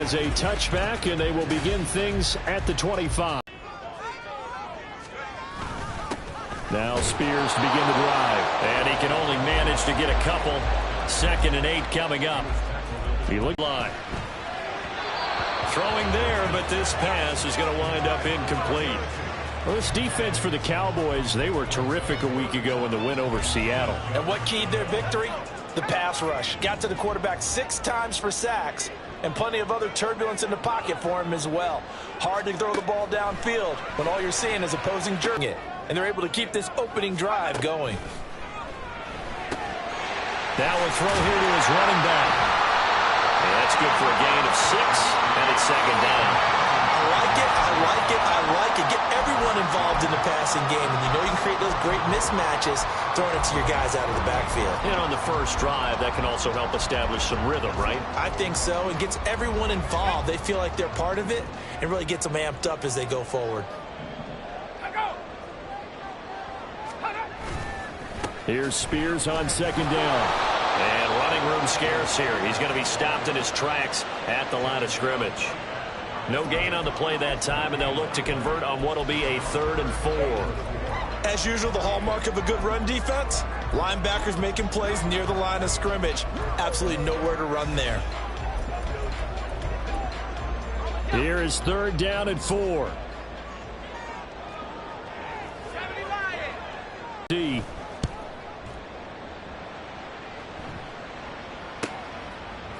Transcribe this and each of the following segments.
As a touchback, and they will begin things at the 25. Now Spears to begin the drive. And he can only manage to get a couple. 2nd and 8 coming up. He looked line. Throwing there, but this pass is going to wind up incomplete. Well, this defense for the Cowboys, they were terrific a week ago in the win over Seattle. And what keyed their victory? The pass rush. Got to the quarterback 6 times for sacks, and plenty of other turbulence in the pocket for him as well. Hard to throw the ball downfield when all you're seeing is opposing jerking it. And they're able to keep this opening drive going. Now a throw here to his running back. And that's good for a gain of 6, and it's 2nd down. I like it, I like it, I like it. Get everyone involved in the passing game, and you know you can create those great mismatches throwing it to your guys out of the backfield. And on the first drive, that can also help establish some rhythm, right? I think so. It gets everyone involved. They feel like they're part of it, and really gets them amped up as they go forward. Here's Spears on 2nd down. And running room scarce here. He's going to be stopped in his tracks at the line of scrimmage. No gain on the play that time, and they'll look to convert on what will be a 3rd and 4. As usual, the hallmark of a good run defense, linebackers making plays near the line of scrimmage. Absolutely nowhere to run there. Here is 3rd down and 4.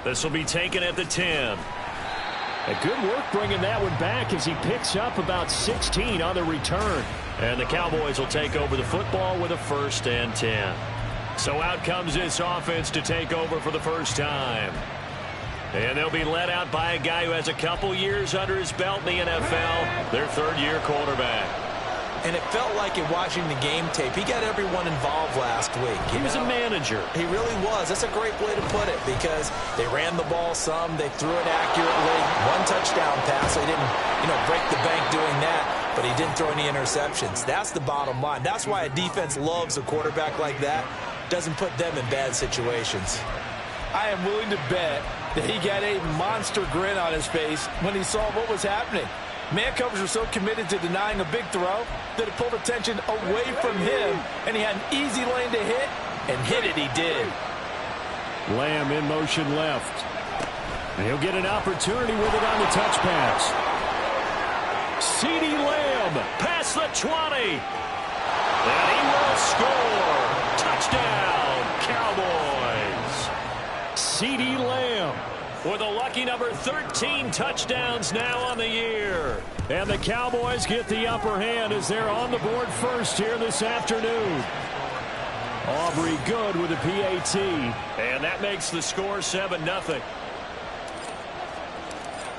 This will be taken at the 10. A good work bringing that one back as he picks up about 16 on the return. And the Cowboys will take over the football with a 1st and 10. So out comes this offense to take over for the first time. And they'll be led out by a guy who has a couple years under his belt in the NFL, their 3rd-year quarterback. And it felt like in watching the game tape, he got everyone involved last week. He was a manager. He really was. That's a great way to put it because they ran the ball some, they threw it accurately. 1 touchdown pass. They didn't, break the bank doing that, but he didn't throw any interceptions. That's the bottom line. That's why a defense loves a quarterback like that. Doesn't put them in bad situations. I am willing to bet that he got a monster grin on his face when he saw what was happening. Man covers were so committed to denying a big throw that it pulled attention away from him, and he had an easy lane to hit, and hit it he did. Lamb in motion left. And he'll get an opportunity with it on the touch pass. CeeDee Lamb past the 20. And he will score. Touchdown, Cowboys. CeeDee Lamb with a lucky number 13 touchdowns now on the year. And the Cowboys get the upper hand as they're on the board first here this afternoon. Aubrey good with a PAT. And that makes the score 7-0.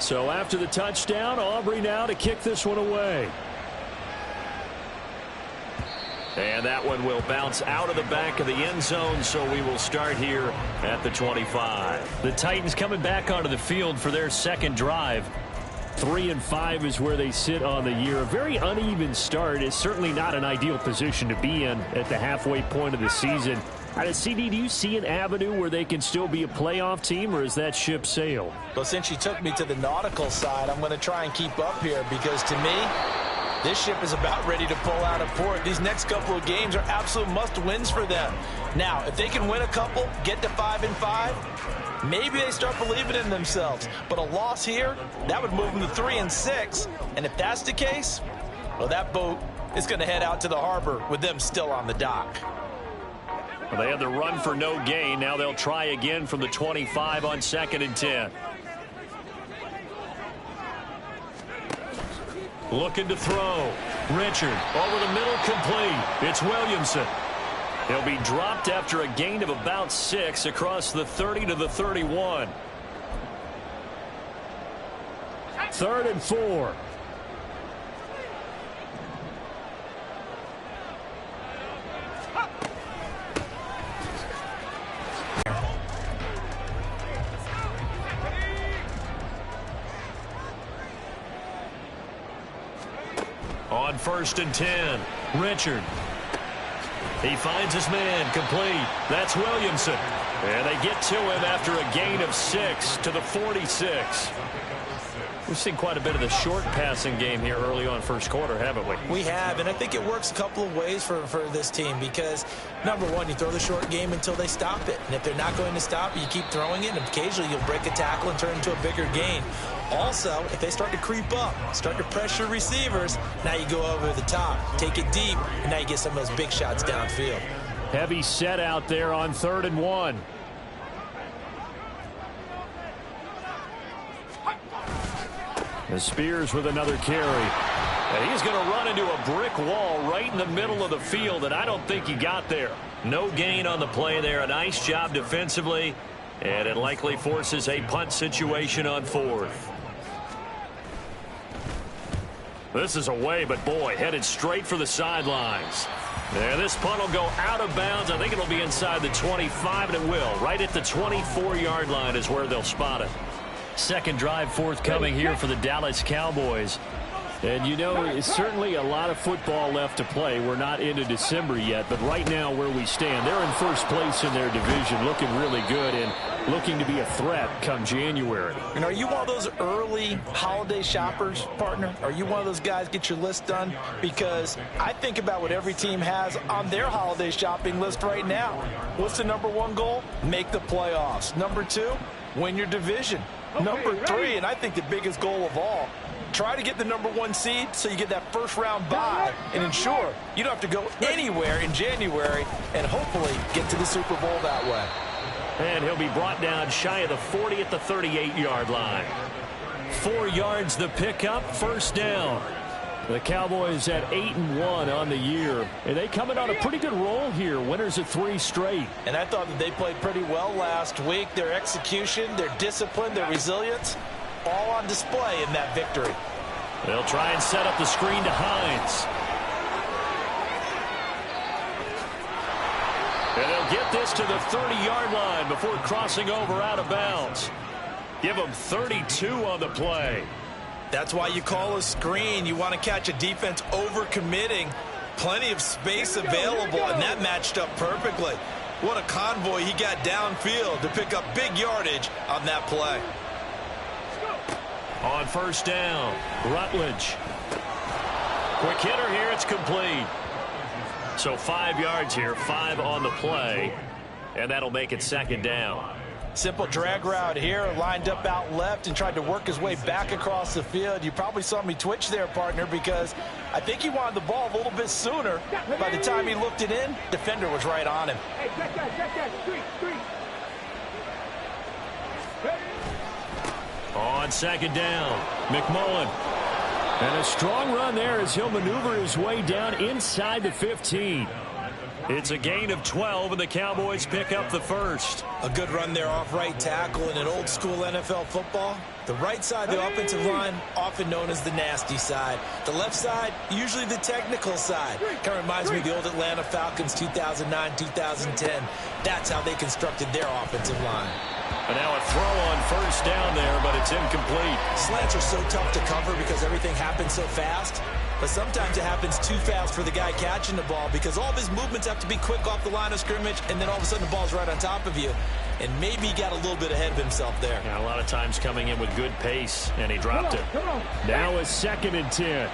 So after the touchdown, Aubrey now to kick this one away. And that one will bounce out of the back of the end zone, so we will start here at the 25. The Titans coming back onto the field for their 2nd drive. 3-5 is where they sit on the year. A very uneven start is certainly not an ideal position to be in at the halfway point of the season. CD, do you see an avenue where they can still be a playoff team, or is that ship sailed? Well, since you took me to the nautical side, I'm going to try and keep up here because to me, this ship is about ready to pull out of port. These next couple of games are absolute must-wins for them. Now, if they can win a couple, get to 5-5, maybe they start believing in themselves. But a loss here, that would move them to 3-6. And if that's the case, well, that boat is going to head out to the harbor with them still on the dock. Well, they had the run for no gain. Now they'll try again from the 25 on 2nd and 10. Looking to throw. Richard over the middle, complete. It's Williamson. He'll be dropped after a gain of about 6 across the 30 to the 31. 3rd and 4. On 1st and 10, Richard. He finds his man, complete. That's Williamson. And they get to him after a gain of 6 to the 46. We've seen quite a bit of the short passing game here early on first quarter, haven't we? We have, and I think it works a couple of ways for this team because, number one, you throw the short game until they stop it. And if they're not going to stop, you keep throwing it, and occasionally you'll break a tackle and turn into a bigger gain. Also, if they start to creep up, start to pressure receivers, now you go over the top, take it deep, and now you get some of those big shots downfield. Heavy set out there on 3rd and 1. Spears with another carry. And he's going to run into a brick wall right in the middle of the field, and I don't think he got there. No gain on the play there. A nice job defensively, and it likely forces a punt situation on 4th. This is away, but boy, headed straight for the sidelines. And this punt will go out of bounds. I think it'll be inside the 25, and it will. Right at the 24-yard line is where they'll spot it. Second drive forthcoming here for the Dallas Cowboys. And, you know, it's certainly a lot of football left to play. We're not into December yet, but right now where we stand, they're in first place in their division, looking really good and looking to be a threat come January. And are you one of those early holiday shoppers, partner? Are you one of those guys get your list done? Because I think about what every team has on their holiday shopping list right now. What's the number one goal? Make the playoffs. Number 2, win your division. Number 3, and I think the biggest goal of all, try to get the number 1 seed so you get that first round bye and ensure you don't have to go anywhere in January and hopefully get to the Super Bowl that way. And he'll be brought down shy of the 40 at the 38-yard line. 4 yards the pickup, first down. The Cowboys at 8-1 on the year, and they coming on a pretty good roll here. Winners of 3 straight. And I thought that they played pretty well last week. Their execution, their discipline, their resilience, all on display in that victory. They'll try and set up the screen to Hines. And they'll get this to the 30-yard line before crossing over out of bounds. Give them 32 on the play. That's why you call a screen. You want to catch a defense over-committing. Plenty of space available, and that matched up perfectly. What a convoy he got downfield to pick up big yardage on that play. On first down, Rutledge. Quick hitter here, it's complete. So 5 yards here, 5 on the play, and that'll make it second down. Simple drag route here, lined up out left and tried to work his way back across the field. You probably saw me twitch there, partner, because I think he wanted the ball a little bit sooner. By the time he looked it in, defender was right on him. On second down, McMullen. And a strong run there as he'll maneuver his way down inside the 15. It's a gain of 12, and the Cowboys pick up the first. A good run there off right tackle in an old-school NFL football. The right side of the offensive line, often known as the nasty side. The left side, usually the technical side. Kind of reminds me of the old Atlanta Falcons 2009, 2010. That's how they constructed their offensive line. And now a throw on first down there, but it's incomplete. Slants are so tough to cover because everything happens so fast. But sometimes it happens too fast for the guy catching the ball because all of his movements have to be quick off the line of scrimmage, and then all of a sudden the ball's right on top of you. And maybe he got a little bit ahead of himself there. Yeah, a lot of times coming in with good pace, and he dropped it. Now a 2nd and 10.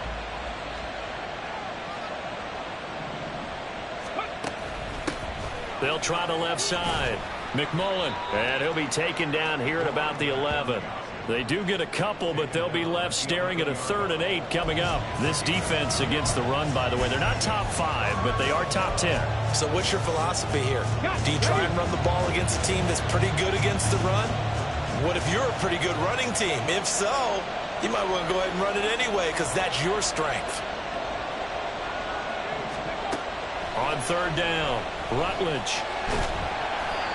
They'll try the left side. McMullen, and he'll be taken down here at about the 11. They do get a couple, but they'll be left staring at a 3rd and 8 coming up. This defense against the run, by the way, they're not top 5, but they are top 10. So what's your philosophy here? Do you try and run the ball against a team that's pretty good against the run? What if you're a pretty good running team? If so, you might want to go ahead and run it anyway because that's your strength. On 3rd down, Rutledge.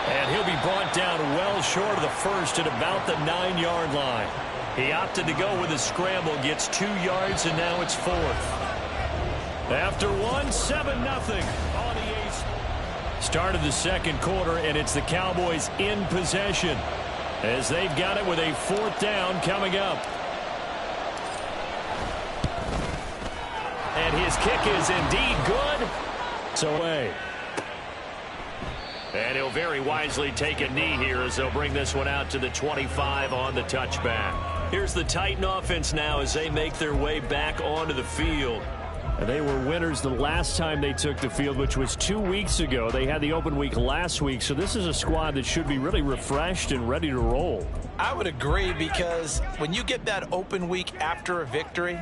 And he'll be brought down well short of the first at about the 9-yard line. He opted to go with a scramble, gets 2 yards, and now it's 4th. After 1, 7-0 on the ace. Start of the second quarter, and it's the Cowboys in possession as they've got it with a 4th down coming up. And his kick is indeed good. So away. And he'll very wisely take a knee here as they'll bring this one out to the 25 on the touchback. Here's the Titan offense now as they make their way back onto the field. And they were winners the last time they took the field, which was 2 weeks ago. They had the open week last week, so this is a squad that should be really refreshed and ready to roll. I would agree, because when you get that open week after a victory,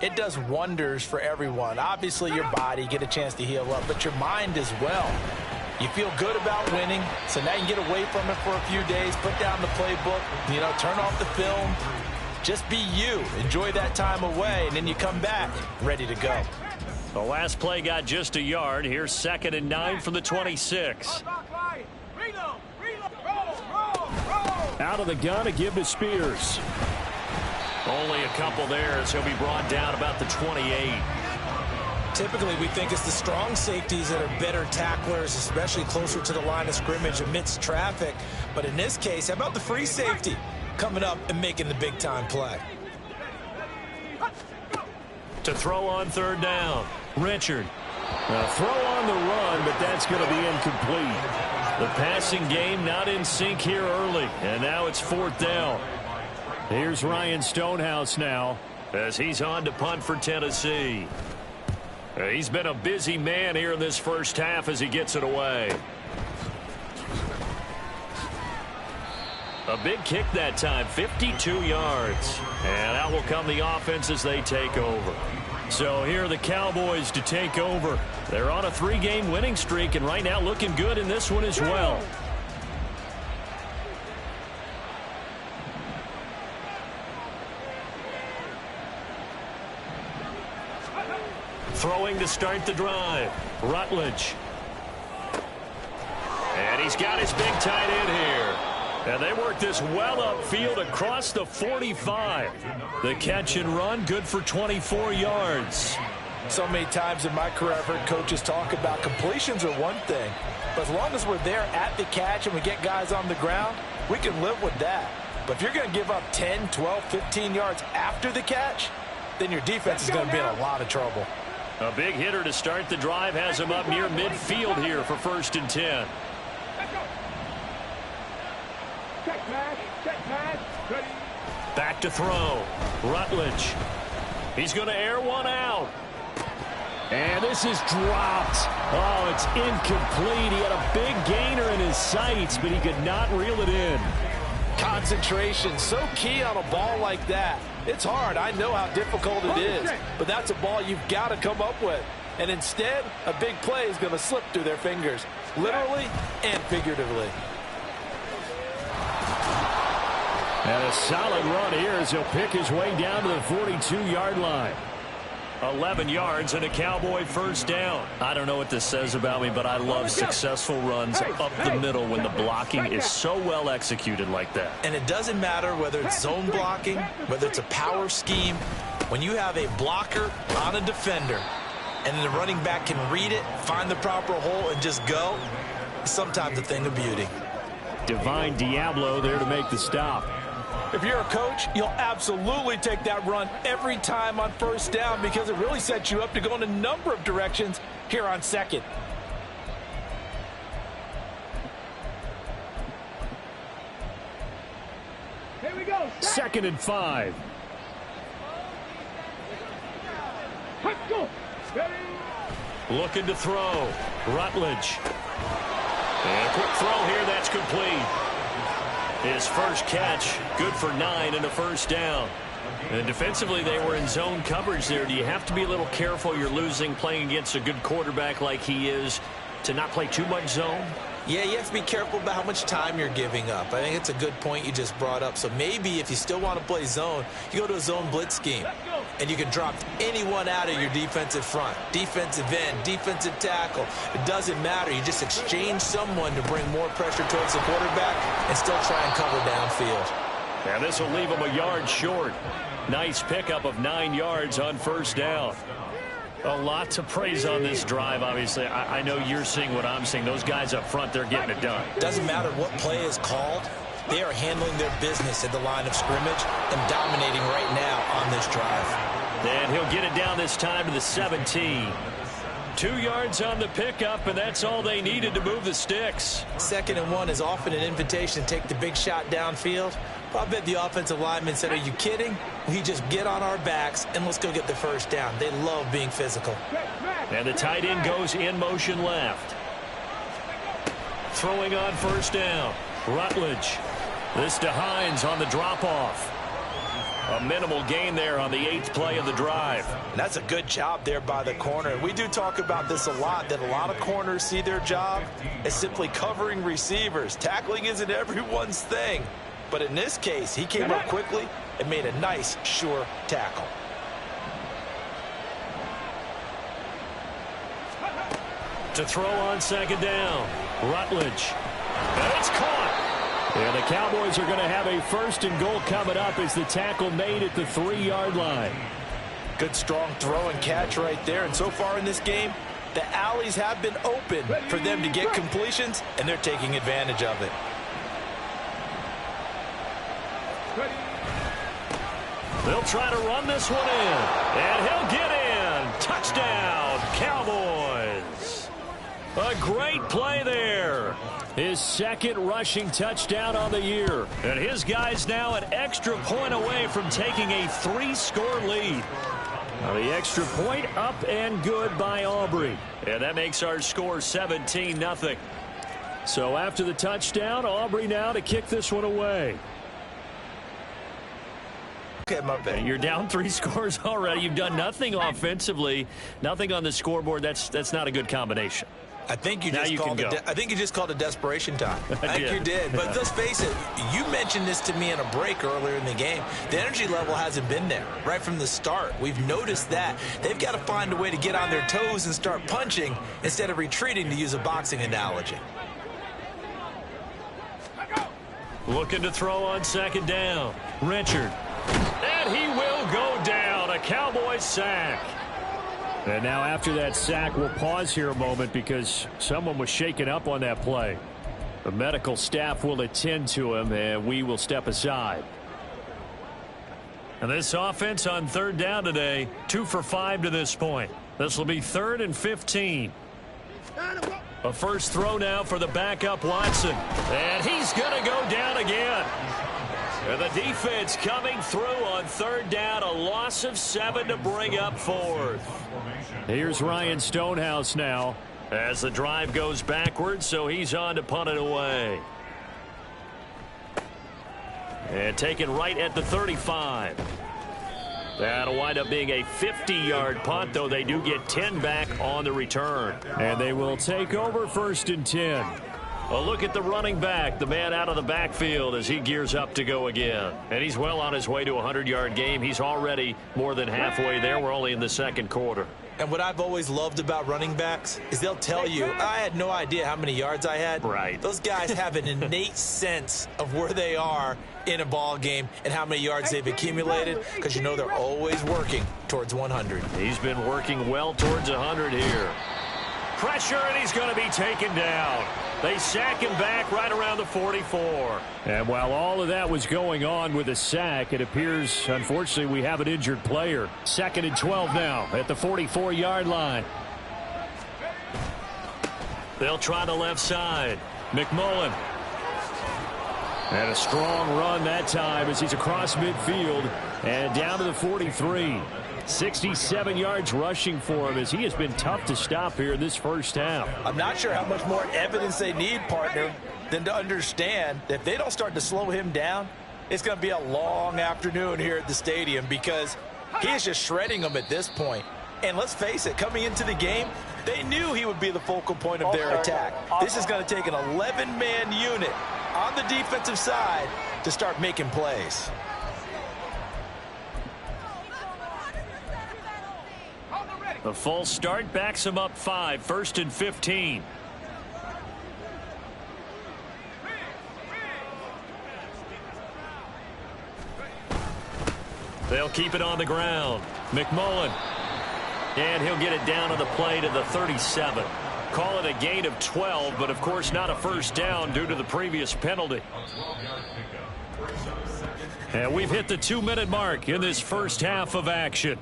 it does wonders for everyone. Obviously, your body, get a chance to heal up, but your mind as well. You feel good about winning, so now you can get away from it for a few days, put down the playbook, turn off the film. Just be you. Enjoy that time away, and then you come back ready to go. The last play got just a yard. Here's 2nd and 9 from the 26. Out of the gun, a give to Spears. Only a couple there as he'll be brought down about the 28. Typically, we think it's the strong safeties that are better tacklers, especially closer to the line of scrimmage amidst traffic. But in this case, how about the free safety coming up and making the big-time play? To throw on 3rd down, Richard. Throw on the run, but that's going to be incomplete. The passing game not in sync here early, and now it's 4th down. Here's Ryan Stonehouse now as he's on to punt for Tennessee. He's been a busy man here in this first half as he gets it away. A big kick that time, 52 yards. And out will come the offense as they take over. So here are the Cowboys to take over. They're on a 3-game winning streak, and right now looking good in this one as well. Throwing to start the drive, Rutledge. And he's got his big tight end here. And they work this well upfield across the 45. The catch and run, good for 24 yards. So many times in my career, I've heard coaches talk about completions are one thing. But as long as we're there at the catch and we get guys on the ground, we can live with that. But if you're going to give up 10, 12, 15 yards after the catch, then your defense is going to be in a lot of trouble. A big hitter to start the drive has him up near midfield here for 1st and 10. Back to throw. Rutledge. He's going to air one out. And this is dropped. Oh, it's incomplete. He had a big gainer in his sights, but he could not reel it in. Concentration, so key on a ball like that. It's hard. I know how difficult it is, but that's a ball you've got to come up with. And instead, a big play is going to slip through their fingers, literally and figuratively. And a solid run here as he'll pick his way down to the 42-yard line. 11 yards and a Cowboy 1st down. I don't know what this says about me, but I love successful runs up the middle when the blocking is so well executed like that. And it doesn't matter whether it's zone blocking, whether it's a power scheme. When you have a blocker on a defender and the running back can read it, find the proper hole, and just go, it's sometimes a thing of beauty. Divine Diablo there to make the stop. If you're a coach, you'll absolutely take that run every time on 1st down because it really sets you up to go in a number of directions here on 2nd. Here we go. 2nd and 5. Let's go. Looking to throw. Rutledge. And a quick throw here. That's complete. His first catch, good for 9 and a 1st down. And defensively, they were in zone coverage there. Do you have to be a little careful? You're losing playing against a good quarterback like he is to not play too much zone? Yeah, you have to be careful about how much time you're giving up. I think it's a good point you just brought up. So maybe if you still want to play zone, you go to a zone blitz scheme. And you can drop anyone out of your defensive front. Defensive end, defensive tackle. It doesn't matter. You just exchange someone to bring more pressure towards the quarterback and still try and cover downfield. And this will leave him a yard short. Nice pickup of 9 yards on 1st down. A lot to praise on this drive, obviously. I know you're seeing what I'm seeing. Those guys up front, they're getting it done. Doesn't matter what play is called. They are handling their business at the line of scrimmage and dominating right now on this drive. And he'll get it down this time to the 17. 2 yards on the pickup, and that's all they needed to move the sticks. 2nd and 1 is often an invitation to take the big shot downfield. I bet the offensive lineman said, are you kidding? We just get on our backs and let's go get the first down. They love being physical. And the tight end goes in motion left. Throwing on first down. Rutledge. This to Hines on the drop-off. A minimal gain there on the 8th play of the drive. And that's a good job there by the corner. We do talk about this a lot, that a lot of corners see their job as simply covering receivers. Tackling isn't everyone's thing. But in this case, he came up quickly and made a nice, sure tackle. To throw on second down. Rutledge. And it's caught. And the Cowboys are going to have a 1st and goal coming up as the tackle made at the 3-yard line. Good, strong throw and catch right there. And so far in this game, the alleys have been open for them to get completions, and they're taking advantage of it. They'll try to run this one in. And he'll get in. Touchdown, Cowboys. A great play there. His 2nd rushing touchdown on the year. And his guys now an extra point away from taking a 3-score lead. Now the extra point up and good by Aubrey. And that makes our score 17-0. So after the touchdown, Aubrey now to kick this one away. Okay, my bad. You're down 3 scores already. You've done nothing offensively, nothing on the scoreboard. That's not a good combination. I think you just called a desperation time. I think you did. But let's face it, you mentioned this to me in a break earlier in the game. The energy level hasn't been there right from the start. We've noticed that. They've got to find a way to get on their toes and start punching instead of retreating, to use a boxing analogy. Looking to throw on second down. Richard. And he will go down. A Cowboys sack. And now after that sack, we'll pause here a moment because someone was shaken up on that play. The medical staff will attend to him, and we will step aside. And this offense on 3rd down today, 2 for 5 to this point. This will be 3rd and 15. A first throw now for the backup Watson. And he's going to go down again. And the defense coming through on 3rd down, a loss of 7 to bring up 4th. Here's Ryan Stonehouse now as the drive goes backwards, so he's on to punt it away. And taken right at the 35. That'll wind up being a 50-yard punt, though they do get 10 back on the return. And they will take over 1st and 10. A look at the running back, the man out of the backfield as he gears up to go again. And he's well on his way to a 100-yard game. He's already more than halfway there. We're only in the 2nd quarter. And what I've always loved about running backs is they'll tell you, I had no idea how many yards I had. Right. Those guys have an innate sense of where they are in a ball game and how many yards they've accumulated, because you know they're always working towards 100. He's been working well towards 100 here. Pressure, and he's going to be taken down. They sack him back right around the 44. And while all of that was going on with a sack, it appears, unfortunately, we have an injured player. 2nd and 12 now at the 44-yard line. They'll try the left side. McMullen. And a strong run that time as he's across midfield and down to the 43. 67 yards rushing for him as he has been tough to stop here in this first half. I'm not sure how much more evidence they need, partner, than to understand that if they don't start to slow him down, it's going to be a long afternoon here at the stadium, because he is just shredding them at this point. And let's face it, coming into the game, they knew he would be the focal point of their attack. This is going to take an 11-man unit on the defensive side to start making plays. The false start backs him up 5, 1st and 15. They'll keep it on the ground. McMullen. And he'll get it down on the play to the 37. Call it a gain of 12, but of course not a first down due to the previous penalty. And we've hit the 2-minute mark in this first half of action.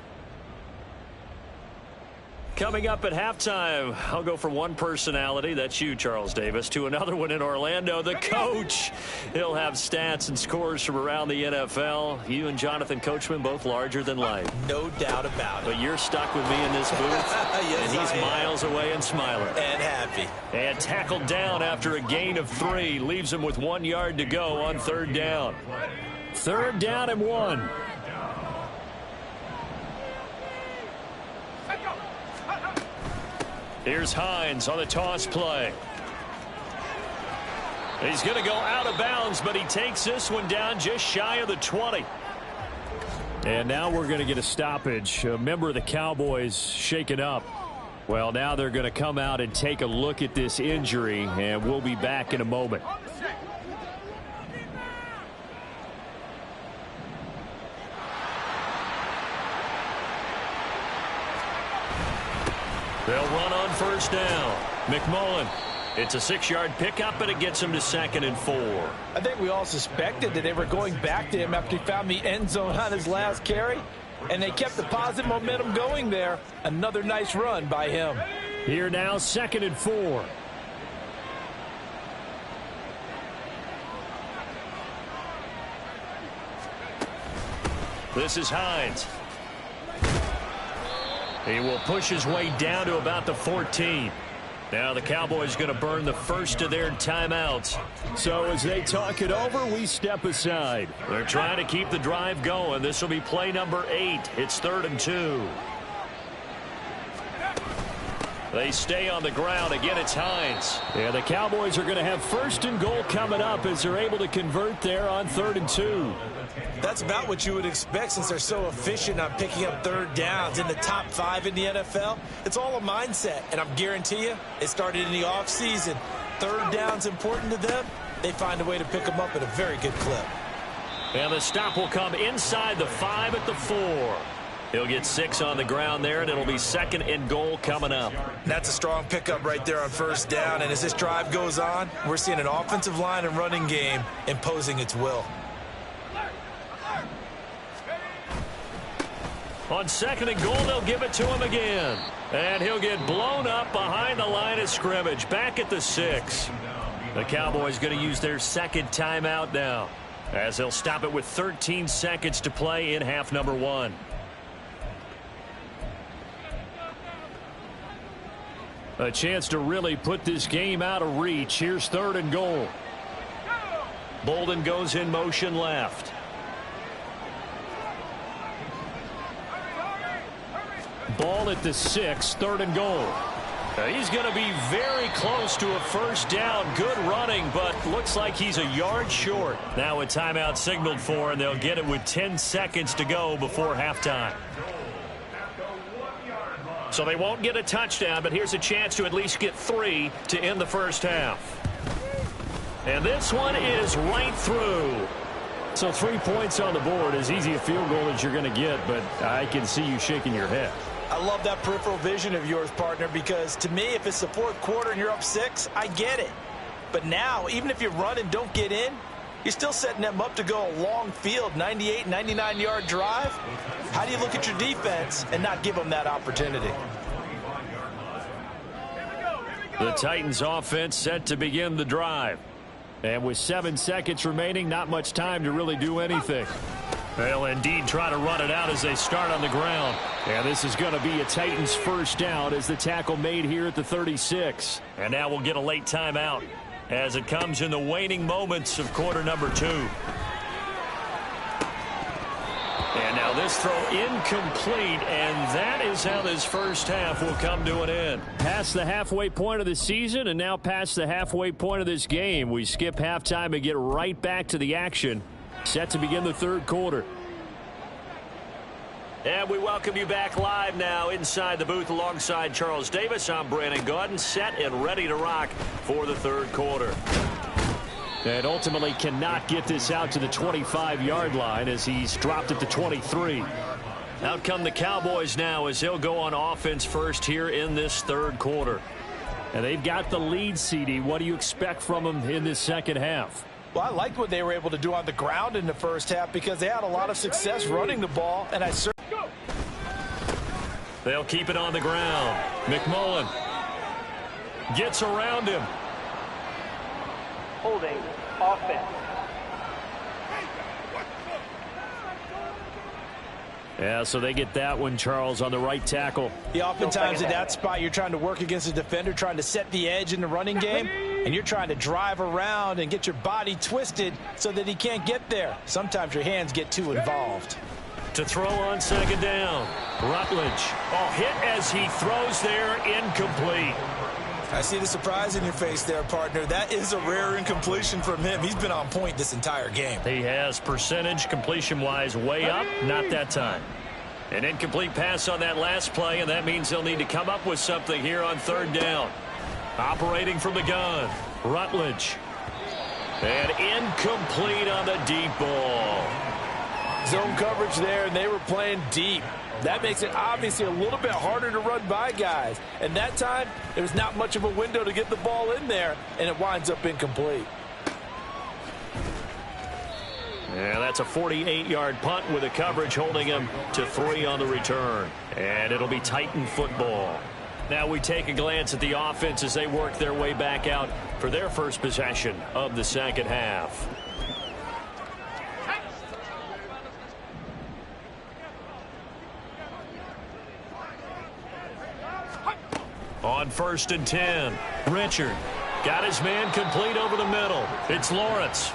Coming up at halftime, I'll go from one personality, that's you, Charles Davis, to another one in Orlando, the coach. He'll have stats and scores from around the NFL. You and Jonathan Coachman both larger than life. No doubt about it. But you're stuck with me in this booth, yes, and he's miles away and smiling. And happy. And tackled down after a gain of 3. Leaves him with 1 yard to go on 3rd down. 3rd down and 1. Here's Hines on the toss play. He's going to go out of bounds, but he takes this one down just shy of the 20. And now we're going to get a stoppage. A member of the Cowboys shaken up. Well, now they're going to come out and take a look at this injury, and we'll be back in a moment. They'll run on 1st down. McMullen. It's a 6-yard pickup, but it gets him to 2nd and 4. I think we all suspected that they were going back to him after he found the end zone on his last carry, and they kept the positive momentum going there. Another nice run by him. Here now, 2nd and 4. This is Hines. He will push his way down to about the 14. Now the Cowboys going to burn the first of their timeouts. So as they talk it over, we step aside. They're trying to keep the drive going. This will be play number 8. It's 3rd and 2. They stay on the ground. Again, it's Hines. Yeah, the Cowboys are going to have 1st and goal coming up as they're able to convert there on 3rd and 2. That's about what you would expect since they're so efficient on picking up 3rd downs in the top 5 in the NFL. It's all a mindset, and I'm guarantee you it started in the offseason. 3rd down's important to them. They find a way to pick them up at a very good clip. And the stop will come inside the 5 at the 4. He'll get 6 on the ground there, and it'll be 2nd and goal coming up. That's a strong pickup right there on 1st down, and as this drive goes on, we're seeing an offensive line and running game imposing its will. On 2nd and goal, they'll give it to him again. And he'll get blown up behind the line of scrimmage, back at the 6. The Cowboys going to use their 2nd timeout now, as they'll stop it with 13 seconds to play in half number 1. A chance to really put this game out of reach. Here's 3rd and goal. Bolden goes in motion left. Ball at the 6, 3rd and goal. He's going to be very close to a 1st down. Good running, but looks like he's a yard short. Now a timeout signaled for, and they'll get it with 10 seconds to go before halftime. So they won't get a touchdown, but here's a chance to at least get 3 to end the 1st half. And this one is right through. So 3 points on the board, as easy a field goal as you're going to get, but I can see you shaking your head. I love that peripheral vision of yours, partner, because to me, if it's the 4th quarter and you're up 6, I get it. But now, even if you run and don't get in, you're still setting them up to go a long field, 98, 99-yard drive. How do you look at your defense and not give them that opportunity? The Titans offense set to begin the drive. And with 7 seconds remaining, not much time to really do anything. They'll indeed try to run it out as they start on the ground. And this is going to be a Titans 1st down as the tackle made here at the 36. And now we'll get a late timeout as it comes in the waning moments of quarter number 2. And now this throw incomplete, and that is how this 1st half will come to an end. Past the halfway point of the season and now past the halfway point of this game. We skip halftime and get right back to the action. Set to begin the 3rd quarter. And we welcome you back live now inside the booth alongside Charles Davis. I'm Brandon Gaudin, set and ready to rock for the 3rd quarter. And ultimately cannot get this out to the 25-yard line as he's dropped at the 23. Out come the Cowboys now as they'll go on offense first here in this 3rd quarter. And they've got the lead, CD. What do you expect from them in this 2nd half? Well, I liked what they were able to do on the ground in the 1st half because they had a lot of success running the ball, and I certainly They'll keep it on the ground. McMullen gets around him. Holding offense. Yeah, so they get that one, Charles, on the right tackle. Yeah, oftentimes at that spot, you're trying to work against a defender, trying to set the edge in the running game, and you're trying to drive around and get your body twisted so that he can't get there. Sometimes your hands get too involved. To throw on second down. Rutledge. Oh, hit as he throws there, incomplete. I see the surprise in your face there, partner. That is a rare incompletion from him. He's been on point this entire game. He has percentage completion-wise way up. Not that time. An incomplete pass on that last play, and that means they'll need to come up with something here on third down. Operating from the gun. Rutledge. And incomplete on the deep ball. Zone coverage there, and they were playing deep. That makes it obviously a little bit harder to run by guys. And that time, there was not much of a window to get the ball in there, and it winds up incomplete. Yeah, that's a 48-yard punt with the coverage holding him to 3 on the return. And it'll be Titan football. Now we take a glance at the offense as they work their way back out for their first possession of the second half. On 1st and 10, Richard got his man complete over the middle. It's Lawrence.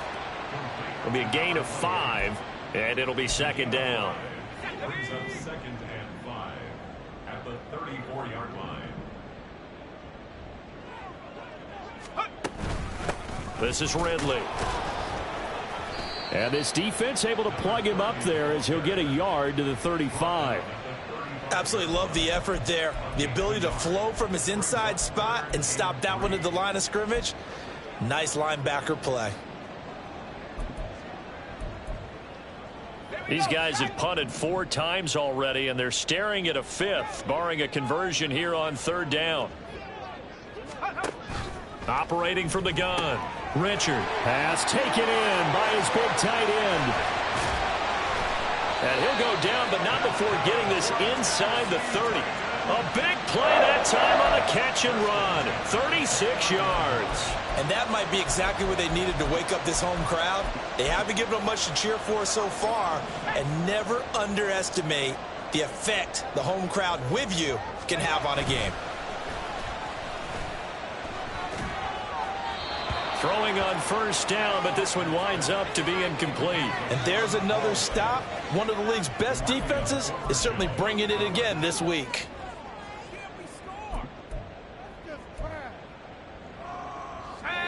It'll be a gain of 5, and it'll be second down. Brings up 2nd and 5 at the 34-yard line. This is Ridley. And this defense able to plug him up there as he'll get a yard to the 35. Absolutely love the effort there. The ability to flow from his inside spot and stop that one at the line of scrimmage. Nice linebacker play. These guys have punted 4 times already, and they're staring at a 5th, barring a conversion here on third down. Operating from the gun. Richard. Pass taken in by his big tight end. And he'll go down, but not before getting this inside the 30. A big play that time on a catch and run. 36 yards. And that might be exactly what they needed to wake up this home crowd. They haven't given them much to cheer for so far. And never underestimate the effect the home crowd with you can have on a game. Throwing on 1st down, but this one winds up to be incomplete. And there's another stop. One of the league's best defenses is certainly bringing it again this week.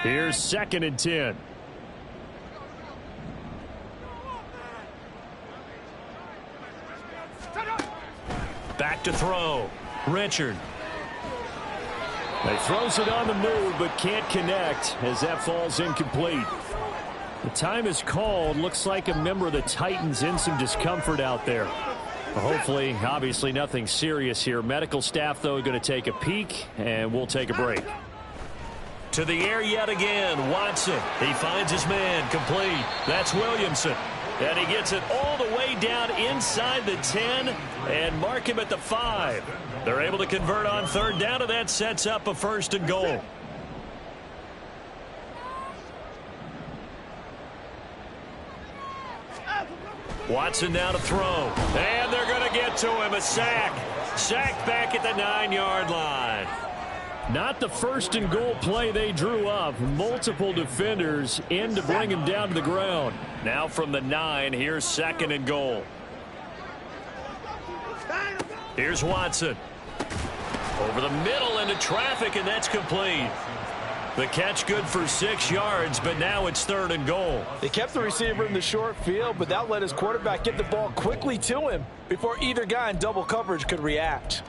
Here's 2nd and 10. Back to throw. Richard. He throws it on the move, but can't connect as that falls incomplete. The time is called. Looks like a member of the Titans in some discomfort out there. Hopefully, obviously nothing serious here. Medical staff, though, going to take a peek, and we'll take a break. To the air yet again. Watson. He finds his man complete. That's Williamson. And he gets it all the way down inside the 10 and mark him at the 5. They're able to convert on third down, and that sets up a 1st and goal. Watson now to throw. And they're going to get to him. A sack. Sacked back at the 9-yard line. Not the 1st and goal play they drew up. Multiple defenders in to bring him down to the ground. Now from the 9, here's 2nd and goal. Here's Watson. Over the middle into traffic, and that's complete. The catch good for 6 yards, but now it's 3rd and goal. They kept the receiver in the short field, but that let his quarterback get the ball quickly to him before either guy in double coverage could react.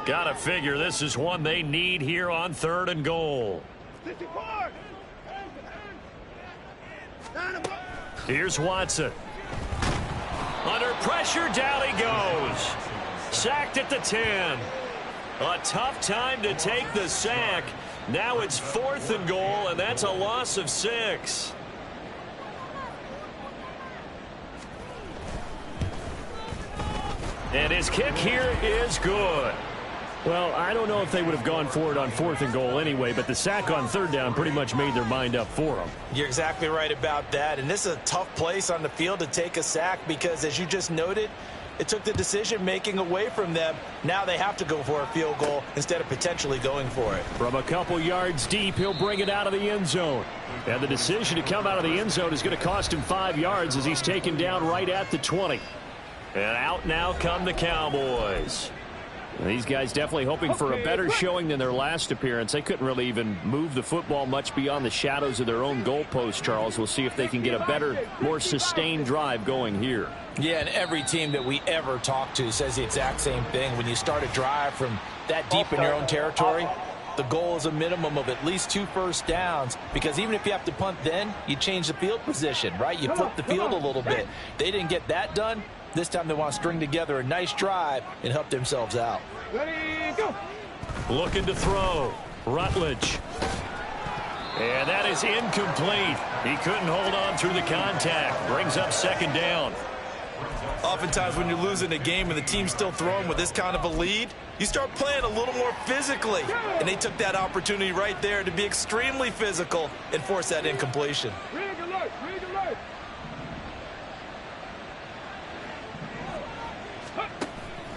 Gotta figure this is one they need here on 3rd and goal. Here's Watson. Under pressure, down he goes. Sacked at the 10. A tough time to take the sack. Now it's 4th and goal, and that's a loss of 6. And his kick here is good. Well, I don't know if they would have gone for it on 4th and goal anyway, but the sack on 3rd down pretty much made their mind up for them. You're exactly right about that. And this is a tough place on the field to take a sack because, as you just noted, it took the decision-making away from them. Now they have to go for a field goal instead of potentially going for it. From a couple yards deep, he'll bring it out of the end zone. And the decision to come out of the end zone is going to cost him 5 yards as he's taken down right at the 20. And out now come the Cowboys. These guys definitely hoping for a better showing than their last appearance. They couldn't really even move the football much beyond the shadows of their own goalpost, Charles. We'll see if they can get a better, more sustained drive going here. Yeah, and every team that we ever talk to says the exact same thing. When you start a drive from that deep in your own territory, the goal is a minimum of at least 2 first downs, because even if you have to punt then, you change the field position, right? You flip the field a little bit. They didn't get that done. This time they want to string together a nice drive and help themselves out. Ready, go. Looking to throw. Rutledge. And that is incomplete. He couldn't hold on through the contact. Brings up 2nd down. Oftentimes when you're losing a game and the team's still throwing with this kind of a lead, you start playing a little more physically. And they took that opportunity right there to be extremely physical and force that incompletion. Rig alert, rig alert.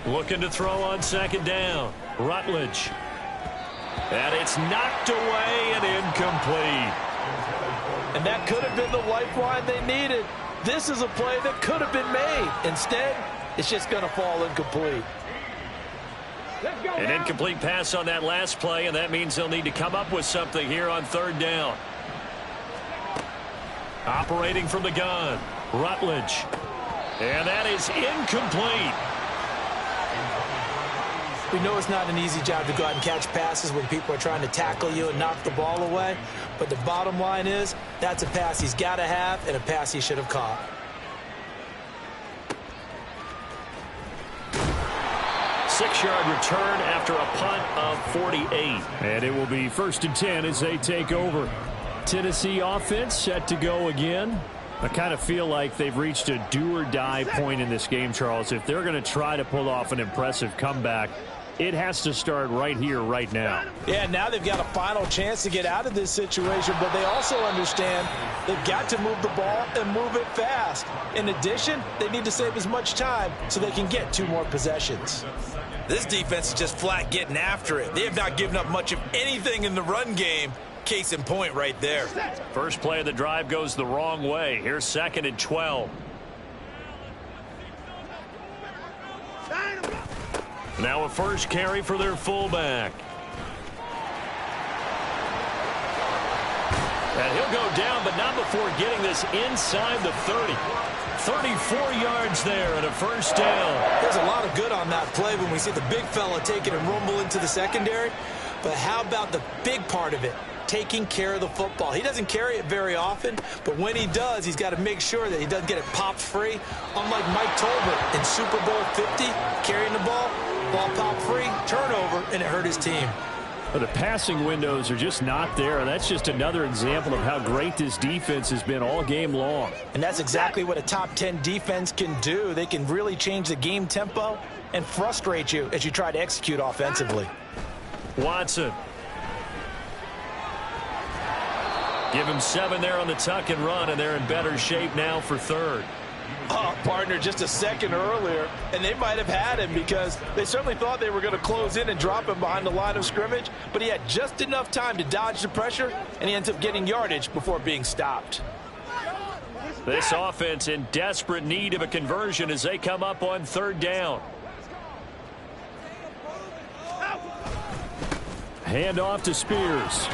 Looking to throw on 2nd down. Rutledge. And it's knocked away and incomplete. And that could have been the lifeline they needed. This is a play that could have been made. Instead, it's just going to fall incomplete. Let's go. An now. incomplete pass on that last play, and that means they'll need to come up with something here on 3rd down. Operating from the gun. Rutledge. And that is incomplete. We know it's not an easy job to go out and catch passes when people are trying to tackle you and knock the ball away. But the bottom line is, that's a pass he's got to have and a pass he should have caught. Six-yard return after a punt of 48. And it will be 1st and 10 as they take over. Tennessee offense set to go again. I kind of feel like they've reached a do-or-die point in this game, Charles. If they're going to try to pull off an impressive comeback, it has to start right here, right now. Yeah, now they've got a final chance to get out of this situation, but they also understand they've got to move the ball and move it fast. In addition, they need to save as much time so they can get 2 more possessions. This defense is just flat getting after it. They have not given up much of anything in the run game. Case in point right there. First play of the drive goes the wrong way. Here's 2nd and 12. Now a first carry for their fullback. And he'll go down, but not before getting this inside the 30. 34 yards there and a first down. There's a lot of good on that play when we see the big fella take it and rumble into the secondary. But how about the big part of it? Taking care of the football. He doesn't carry it very often, but when he does, he's got to make sure that he doesn't get it popped free. Unlike Mike Tolbert in Super Bowl 50, carrying the ball popped free, turnover, and it hurt his team. But the passing windows are just not there. That's just another example of how great this defense has been all game long. And that's exactly what a top 10 defense can do. They can really change the game tempo and frustrate you as you try to execute offensively. Watson. Give him 7 there on the tuck and run, and they're in better shape now for 3rd. Oh, partner, just a second earlier, and they might have had him because they certainly thought they were going to close in and drop him behind the line of scrimmage, but he had just enough time to dodge the pressure, and he ends up getting yardage before being stopped. This offense in desperate need of a conversion as they come up on 3rd down. Hand off to Spears.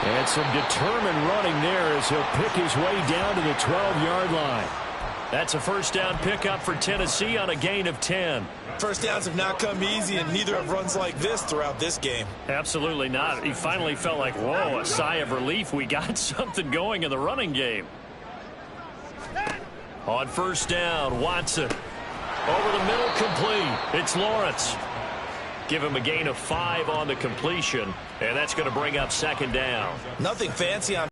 And some determined running there as he'll pick his way down to the 12-yard line. That's a first down pickup for Tennessee on a gain of 10. First downs have not come easy, and neither have runs like this throughout this game. Absolutely not. He finally felt like, whoa, a sigh of relief. We got something going in the running game. On first down, Watson. Over the middle, complete. It's Lawrence. Give him a gain of 5 on the completion, and that's going to bring up 2nd down. Nothing fancy on.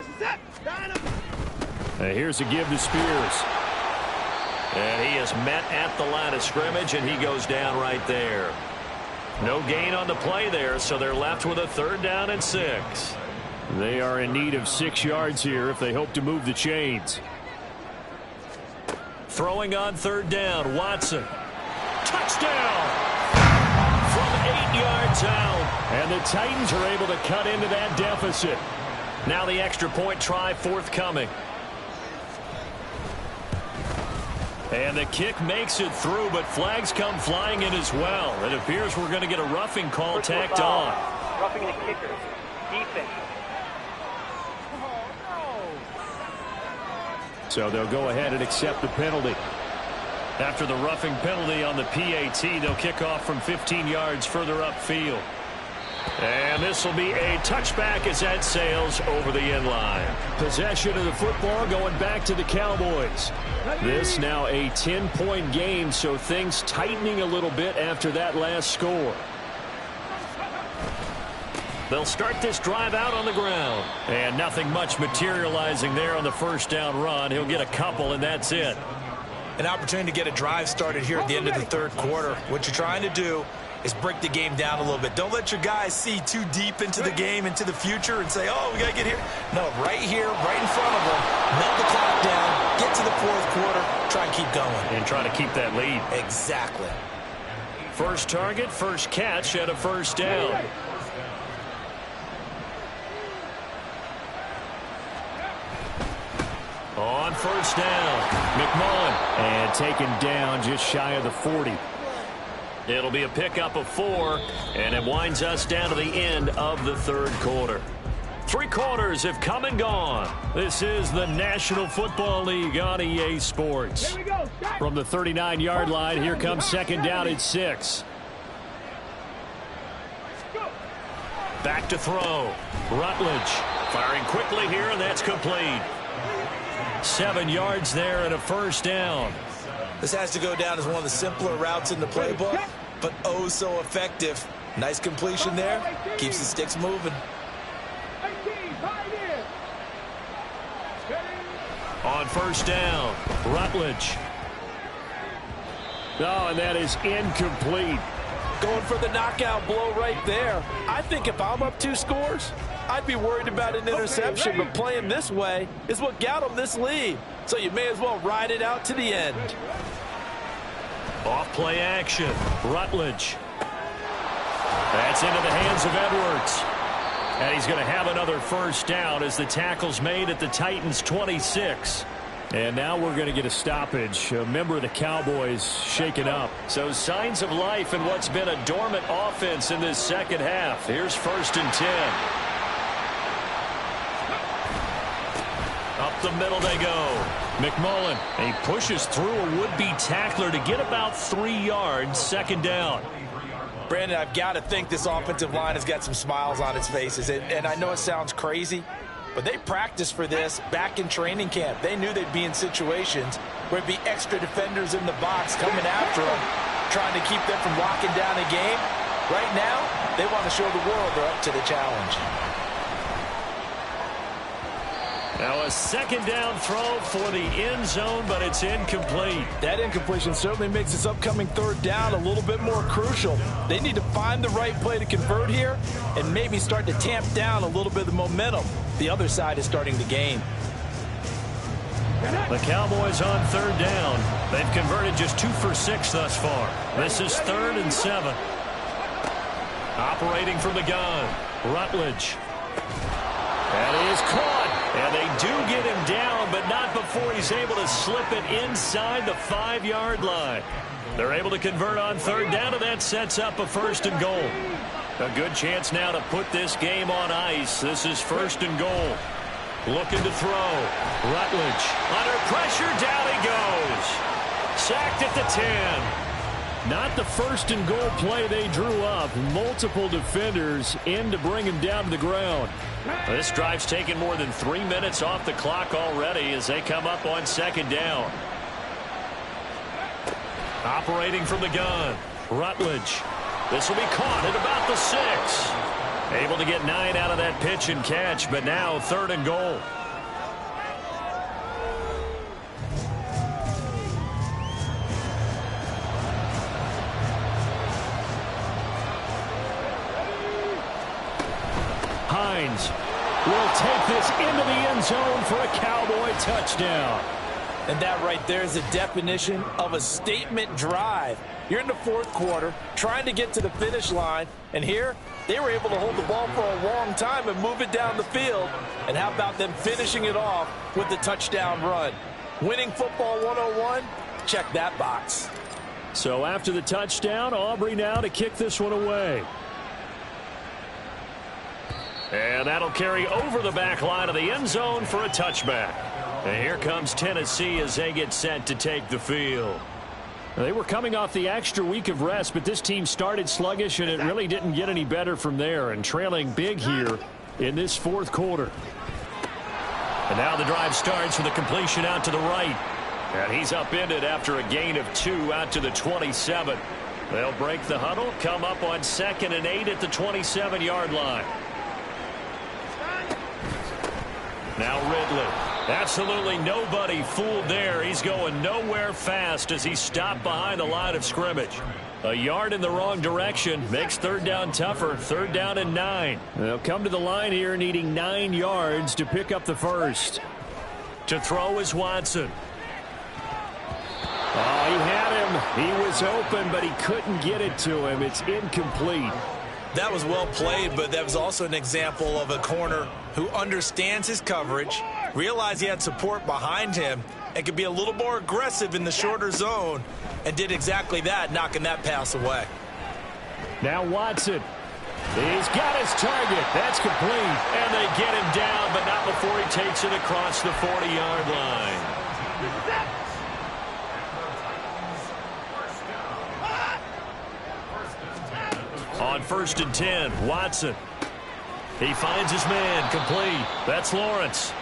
Here's a give to Spears. And he is met at the line of scrimmage, and he goes down right there. No gain on the play there, so they're left with a 3rd down and 6. They are in need of 6 yards here if they hope to move the chains. Throwing on 3rd down, Watson. Touchdown! From 8 yards out. And the Titans are able to cut into that deficit. Now the extra point try forthcoming. And the kick makes it through, but flags come flying in as well. It appears we're going to get a roughing call tacked on. Roughing the kicker. Defense. So they'll go ahead and accept the penalty. After the roughing penalty on the PAT, they'll kick off from 15 yards further upfield. And this will be a touchback as that sails over the end line. Possession of the football going back to the Cowboys. This now a 10-point game, so things tightening a little bit after that last score. They'll start this drive out on the ground. And nothing much materializing there on the 1st down run. He'll get a couple, and that's it. An opportunity to get a drive started here at the end of the 3rd quarter. What you're trying to do is break the game down a little bit. Don't let your guys see too deep into the game, into the future, and say, oh, we got to get here. No, right here, right in front of them. Melt the clock down, get to the 4th quarter, try and keep going. And try to keep that lead. Exactly. First target, first catch at a 1st down. On 1st down, McMullen. And taken down just shy of the 40. It'll be a pickup of 4, and it winds us down to the end of the 3rd quarter. 3 quarters have come and gone. This is the National Football League on EA Sports. From the 39-yard line, here comes 2nd down and 6. Back to throw. Rutledge firing quickly here, and that's complete. 7 yards there and a 1st down. This has to go down as one of the simpler routes in the playbook, but oh so effective. Nice completion there. Keeps the sticks moving. On 1st down, Rutledge. Oh, and that is incomplete. Going for the knockout blow right there. I think if I'm up 2 scores, I'd be worried about an interception, but playing this way is what got them this lead. So you may as well ride it out to the end. Off play action. Rutledge. That's into the hands of Edwards. And he's going to have another 1st down as the tackle's made at the Titans' 26. And now we're going to get a stoppage. A member of the Cowboys shaken up. So signs of life in what's been a dormant offense in this 2nd half. Here's 1st and 10. Up the middle they go. McMullen. And he pushes through a would-be tackler to get about 3 yards. 2nd down. Brandon, I've got to think this offensive line has got some smiles on its faces. And I know it sounds crazy, but they practiced for this back in training camp. They knew they'd be in situations where it'd be extra defenders in the box coming after them, trying to keep them from locking down a game. Right now, they want to show the world they're up to the challenge. Now a 2nd down throw for the end zone, but it's incomplete. That incompletion certainly makes this upcoming 3rd down a little bit more crucial. They need to find the right play to convert here and maybe start to tamp down a little bit of the momentum the other side is starting to gain. The Cowboys on 3rd down. They've converted just 2 for 6 thus far. This is 3rd and 7. Operating from the gun, Rutledge. That is caught. And they do get him down, but not before he's able to slip it inside the 5-yard line. They're able to convert on 3rd down, and that sets up a 1st and goal. A good chance now to put this game on ice. This is 1st and goal. Looking to throw. Rutledge under pressure. Down he goes. Sacked at the 10. Not the 1st and goal play they drew up. Multiple defenders in to bring him down to the ground. This drive's taken more than 3 minutes off the clock already as they come up on 2nd down. Operating from the gun, Rutledge. This will be caught at about the 6. Able to get 9 out of that pitch and catch, but now 3rd and goal. Jones will take this into the end zone for a Cowboy touchdown. And that right there is the definition of a statement drive. You're in the fourth quarter, trying to get to the finish line, and here they were able to hold the ball for a long time and move it down the field. And how about them finishing it off with the touchdown run? Winning football 101, check that box. So after the touchdown, Aubrey now to kick this one away. And that'll carry over the back line of the end zone for a touchback. And here comes Tennessee as they get set to take the field. They were coming off the extra week of rest, but this team started sluggish, and it really didn't get any better from there, and trailing big here in this fourth quarter. And now the drive starts with a completion out to the right. And he's upended after a gain of 2 out to the 27. They'll break the huddle, come up on 2nd and 8 at the 27-yard line. Now Ridley. Absolutely nobody fooled there. He's going nowhere fast as he's stopped behind the line of scrimmage. A yard in the wrong direction makes third down tougher. 3rd down and 9. They'll come to the line here needing 9 yards to pick up the first. To throw is Watson. Oh, he had him. He was open, but he couldn't get it to him. It's incomplete. That was well played, but that was also an example of a corner who understands his coverage, realized he had support behind him, and could be a little more aggressive in the shorter zone, and did exactly that, knocking that pass away. Now Watson. He's got his target. That's complete. And they get him down, but not before he takes it across the 40-yard line. On 1st and 10, Watson. He finds his man, complete. That's Lawrence.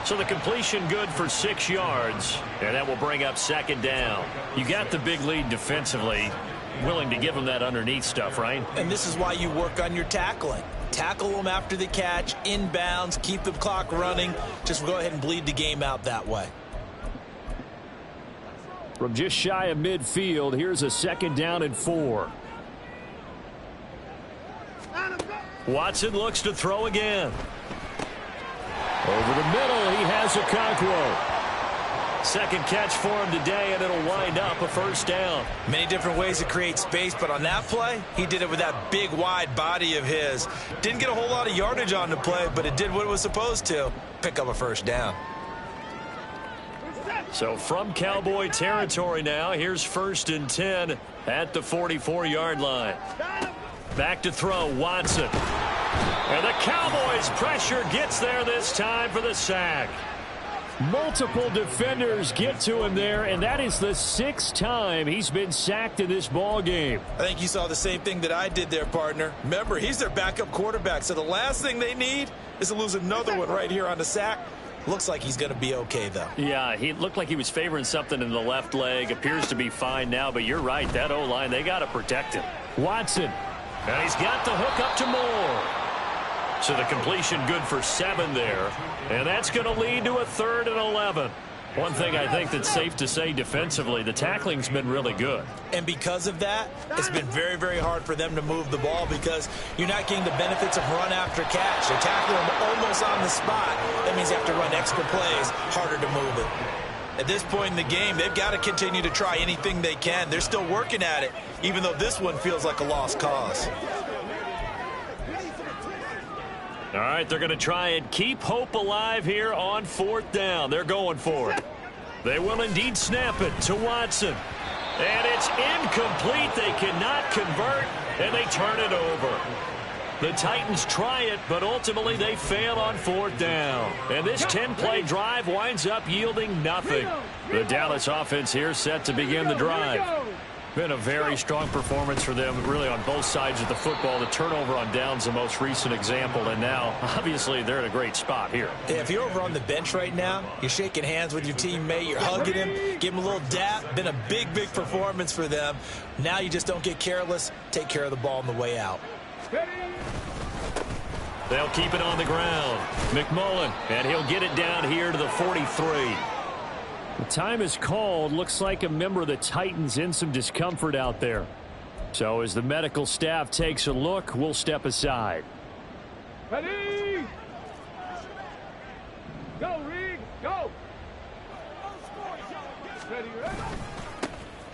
So the completion good for 6 yards, and that will bring up 2nd down. You got the big lead defensively, willing to give them that underneath stuff, right? And this is why you work on your tackling. Tackle them after the catch, inbounds, keep the clock running. Just go ahead and bleed the game out that way. From just shy of midfield, here's a 2nd down and 4. Watson looks to throw again. Over the middle, he has Okonkwo. 2nd catch for him today, and it'll wind up a 1st down. Many different ways to create space, but on that play, he did it with that big, wide body of his. Didn't get a whole lot of yardage on the play, but it did what it was supposed to. Pick up a 1st down. So from Cowboy territory now, here's 1st and 10 at the 44-yard line. Back to throw, Watson. And the Cowboys' pressure gets there this time for the sack. Multiple defenders get to him there, and that is the 6th time he's been sacked in this ball game. I think you saw the same thing that I did there, partner. Remember, he's their backup quarterback, so the last thing they need is to lose another one right here on the sack. Looks like he's going to be okay, though. Yeah, he looked like he was favoring something in the left leg. Appears to be fine now, but you're right. That O-line, they got to protect him. Watson. And he's got the hook up to Moore. So the completion good for 7 there. And that's going to lead to a 3rd and 11. One thing I think that's safe to say defensively, the tackling's been really good. And because of that, it's been very, very hard for them to move the ball because you're not getting the benefits of run after catch. They're tackling them almost on the spot. That means you have to run extra plays, harder to move it. At this point in the game, they've got to continue to try anything they can. They're still working at it, even though this one feels like a lost cause. All right, they're going to try and keep hope alive here on 4th down. They're going for it. They will indeed snap it to Watson. And it's incomplete. They cannot convert, and they turn it over. The Titans try it, but ultimately they fail on 4th down. And this 10-play drive winds up yielding nothing. The Dallas offense here set to begin the drive. Been a very strong performance for them, really, on both sides of the football. The turnover on downs, the most recent example, and now, obviously, they're in a great spot here. Yeah, if you're over on the bench right now, you're shaking hands with your teammate, you're hugging him, give him a little dap. Been a big, big performance for them. Now you just don't get careless. Take care of the ball on the way out. They'll keep it on the ground. McMullen, and he'll get it down here to the 43. The time is called. Looks like a member of the Titans in some discomfort out there. So as the medical staff takes a look, we'll step aside. Ready? Go, Reed, go. Ready, ready.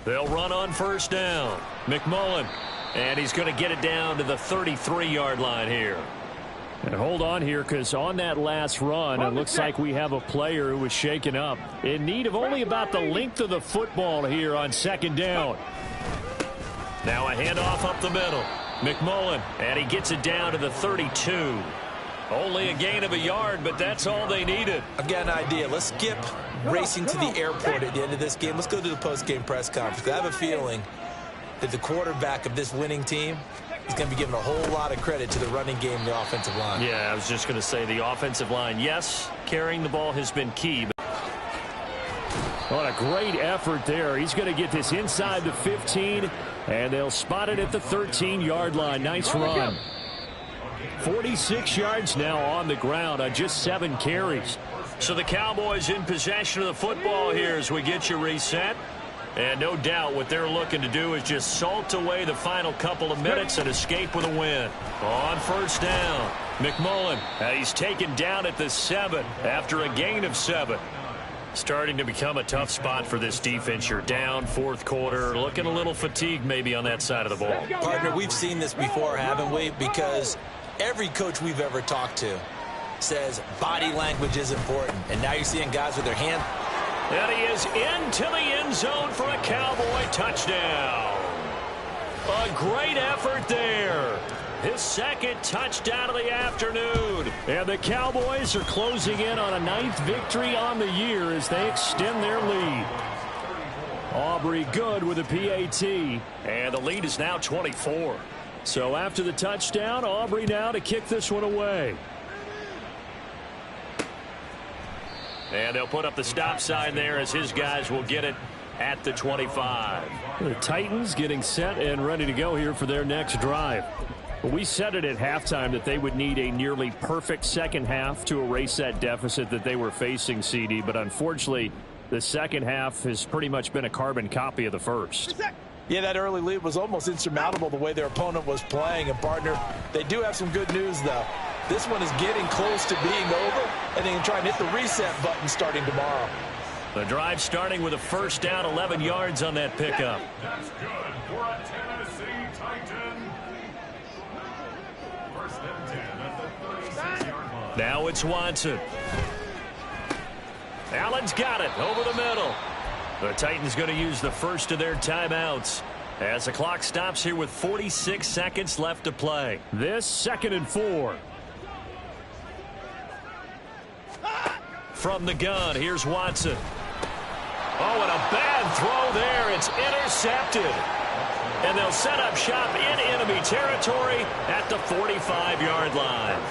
They'll run on first down. McMullen. And he's going to get it down to the 33-yard line here. And hold on here, because on that last run, it looks like we have a player who was shaken up. In need of only about the length of the football here on second down. Now a handoff up the middle. McMullen, and he gets it down to the 32. Only a gain of a yard, but that's all they needed. I've got an idea. Let's skip racing to the airport at the end of this game. Let's go to the post-game press conference. I have a feeling that the quarterback of this winning team is going to be given a whole lot of credit to the running game and the offensive line. Yeah, I was just going to say the offensive line, yes, carrying the ball has been key. What a great effort there. He's going to get this inside the 15, and they'll spot it at the 13-yard line. Nice run. 46 yards now on the ground on just 7 carries. So the Cowboys in possession of the football here as we get you reset. And no doubt what they're looking to do is just salt away the final couple of minutes and escape with a win. On first down, McMullen. He's taken down at the 7 after a gain of 7. Starting to become a tough spot for this defense. You're down fourth quarter, looking a little fatigued maybe on that side of the ball. Partner, we've seen this before, haven't we? Because every coach we've ever talked to says body language is important. And now you're seeing guys with their hands. And he is into the end zone for a Cowboy touchdown. A great effort there. His second touchdown of the afternoon. And the Cowboys are closing in on a 9th victory on the year as they extend their lead. Aubrey good with a PAT. And the lead is now 24. So after the touchdown, Aubrey now to kick this one away. And they'll put up the stop sign there as his guys will get it at the 25. The Titans getting set and ready to go here for their next drive. We said it at halftime that they would need a nearly perfect second half to erase that deficit that they were facing, CD. But unfortunately, the second half has pretty much been a carbon copy of the first. Yeah, that early lead was almost insurmountable the way their opponent was playing. And, partner, they do have some good news, though. This one is getting close to being over, and they can try and hit the reset button starting tomorrow. The drive starting with a first down, 11 yards on that pickup. That's good for a Tennessee Titan. First and 10 at the 36-yard line. Now it's Watson. Allen's got it over the middle. The Titans going to use the first of their timeouts as the clock stops here with 46 seconds left to play. This 2nd and 4. From the gun, here's Watson. Oh, and a bad throw there. It's intercepted. And they'll set up shop in enemy territory at the 45-yard line.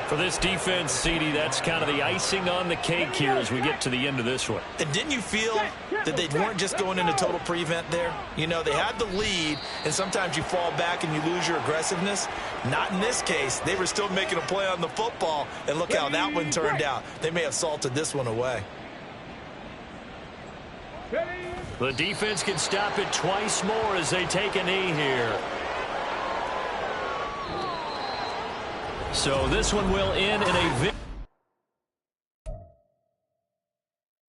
For this defense, CD, that's kind of the icing on the cake here as we get to the end of this one. And didn't you feel that they weren't just going into total prevent there? You know, they had the lead, and sometimes you fall back and you lose your aggressiveness. Not in this case. They were still making a play on the football, and look how that one turned out. They may have salted this one away. The defense can stop it twice more as they take a knee here. So this one will end in a victory.